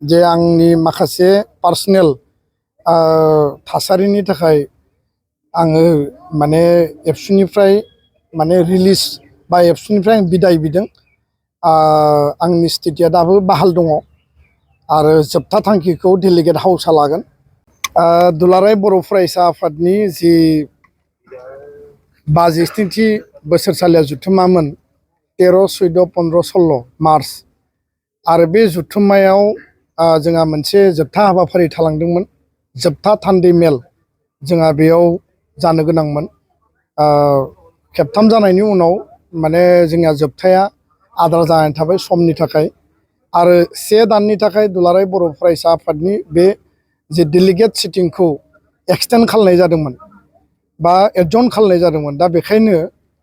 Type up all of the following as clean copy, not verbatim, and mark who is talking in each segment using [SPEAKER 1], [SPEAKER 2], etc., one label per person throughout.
[SPEAKER 1] जे आंनि माखासे पार्सनेल थासारिनि थाखाय आङो माने एबसुनिफ्राय माने रिलिज बा एबसुनिफ्राय आं बिदाय बिदों। आंनि स्थितिया दाबो बाहाल दङ आरो जोबथा थांखिखौ डेलिगेट हाउसआ लागोन। दुलाराय बर' फरायसा आफादनि जि 62थि बोसोरसालिया जुथुमामोन 13, 14, 15, 16 मार्च आरो बे जुथुम्मायाव जोंहा मोनसे जोबथा हाबाफारि थालांदोंमोन। जोबथा थान्दै मेल जोंहा बेयाव जानो गोनांमोन। खेबथाम जानायनि उनाव माने जोंहा जोबथाया आद्रा जानानै थाबाय समनि थाखाय आरो 1 दाननि थाखाय दुलाराय बर' फरायसा आफादनि बे जे डेलिगेट सिटिंखौ एक्सटेन्ड खालामनाय जादोंमोन बा एडजर्न खालामनाय जादोंमोन। दा बेखायनो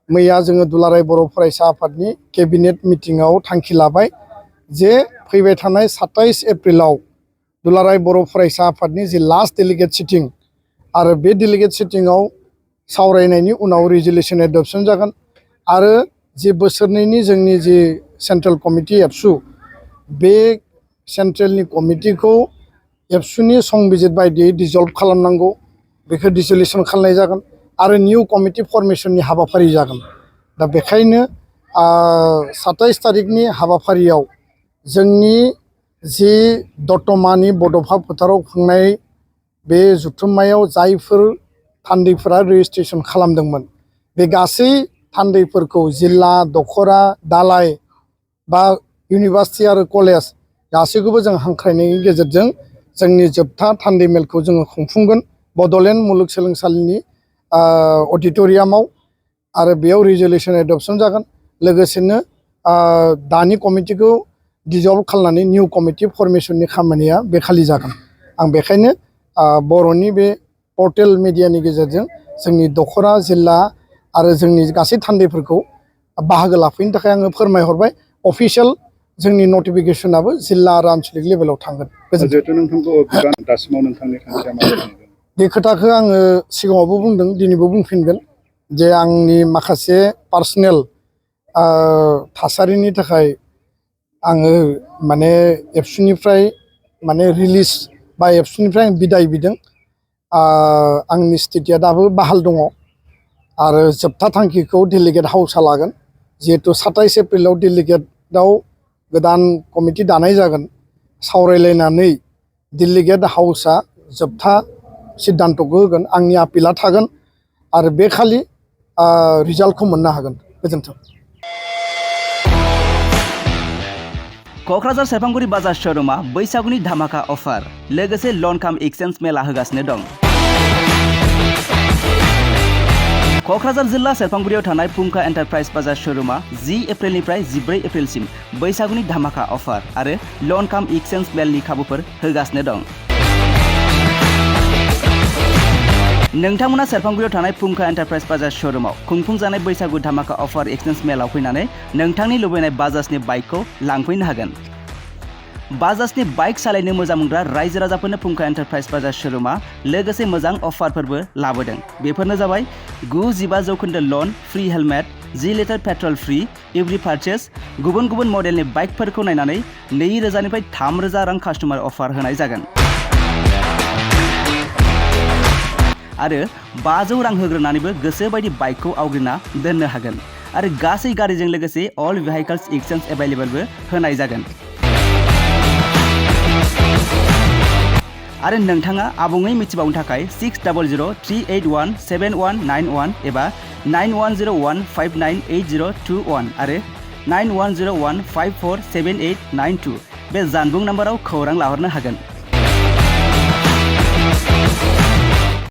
[SPEAKER 1] मैया जोङो दुलाराय बर' फरायसा आफादनि केबिनेट मिटिंआव थांखि लाबाय जे फैबाय थानाय 27 एप्रिलाव दुलाराय बर' फरायसा आफादनि जि लास्ट डेलिगेट सिटिं आरो बे डेलिगेट सिटिंआव सावरायनायनि उनाव रिजोल्यूशन एडप्शन जागोन आरो जि बोसोरनैनि जोंनि जि सेन्ट्रेल कमिटि एबसु बे सेन्ट्रेलनि कमिटिखौ एबसुनि संबिजित बायदियै डिजल्भ खालामनांगौ, बेखौ डिसलिउसन खालामनाय जागोन आरो निउ कमिटि फर्मेशननि हाबाफारि जागोन। दा बेखायनो 27 तारिखनि हाबाफारियाव जोंनि जि दतमानि बड'फा फोथाराव खुंनाय बे जुथुम्मायाव जायफोर थान्दैफोरा रेजिस्ट्रेसन खालामदोंमोन बे गासै थान्दैफोरखौ जिल्ला, दखरा, दालाय बा इउनिभार्सिटि आरो कलेज गासैखौबो जों हांख्रायनायनि गेजेरजों जोंनि जोबथा थान्दै मेलखौ जोङो खुंफुंगोन बड'लेण्ड मुलुगसोलोंसालिनि अडिट'रियामाव आरो बेयाव रिजोल्यूशन एडप्शन जागोन। लोगोसेनो दानि कमिटिखौ डिजल्भ खालामनानै निउ कमिटि फर्मेशननि खामानिया बे खालि जागोन। आं बेखायनो बर'नि बे पर्टेल मिडियानि गेजेरजों जोंनि दखरा जिल्ला आरो जोंनि गासै थान्दैफोरखौ बाहागो लाफैनो थाखाय आङो फोरमायहरबाय। अफिसियेल जोंनि नटिफिकेसनाबो जिल्ला आरो आनसलिक लेभेलाव थांगोन। बे खोथाखौ आङो सिगाङावबो बुंदों, दिनैबो बुंफिनगोन जे आंनि माखासे पार्सनेल थासारिनि थाखाय आङो माने एबसुनिफ्राय माने रिलिज बा एबसुनिफ्राय आं बिदाय बिदों। आंनि स्थितिया दाबो बाहाल दङ आरो जोबथा थांखिखौ डेलिगेट हाउसआ लागोन। जिहेतु 27 एप्रिलाव डेलिगेटआव गोदान कमिटि दानाय जागोन, सावरायलायनानै डेलिगेट हाउसआ जोबथा सिद्धान्तखौ होगोन। आंनि आपिला थागोन आरो बे खालि रिजाल्टखौ मोननो हागोन। गोजोन्थों।
[SPEAKER 2] क'क्राझार सेरफांगुरि बाजार श'रुमा बैसागुनि धामाका अफार लोगोसे लन काम एक्सचेन्ज मेला होगासिनो दं। क'क्राझार जिल्ला सेरफांगुरियाव थानाय फुंखा एन्टारप्राइज बाजार श'रुमा 10 एप्रिलनिफ्राय 14 एप्रिलसिम बैसागुनि धामाका अफार आरो लन काम एक्सचेन्ज मेलनि खाबुफोर होगासिनो दं। नोंथांमोना सेरफांगुरियाव थानाय फुंखा एन्टारप्राइज बाजार श'रुमाव खुंफुंजानाय बैसागु धामाका अफार एक्सचेन्ज मेलाव फैनानै नोंथांनि लुबैनाय बाजाजनि बाइकखौ लांफैनो हागोन। बाजाजनि बाइक सालायनो मोजां मोनग्रा रायजो राजाफोरनो फुंखा एन्टारप्राइज बाजार श'रुमा लोगोसे मोजां अफारफोरबो लाबोदों। बेफोरनो जाबाय 9-15% लन, free helmet, 10 litre petrol free, every purchase, गुबुन गुबुन मडेलनि बाइकफोरखौ नायनानै 2000 निफ्राय 3000 रां कास्टमार अफार होनाय जागोन। आरो 500 रां होग्रोनानैबो गोसोबायदि बाइकखौ आवग्रिना दोननो हागोन आरो गासै गारिजों लोगोसे अल भेहिकल्स एक्सचेन्ज एभेलेबलबो होनाय जागोन। आरो नोंथाङा आबुङै मिथिबावनो थाखाय 6003817191 एबा 9101598021 आरो 9101547892 बे जानबुं नाम्बाराव खौरां लाहरनो हागोन।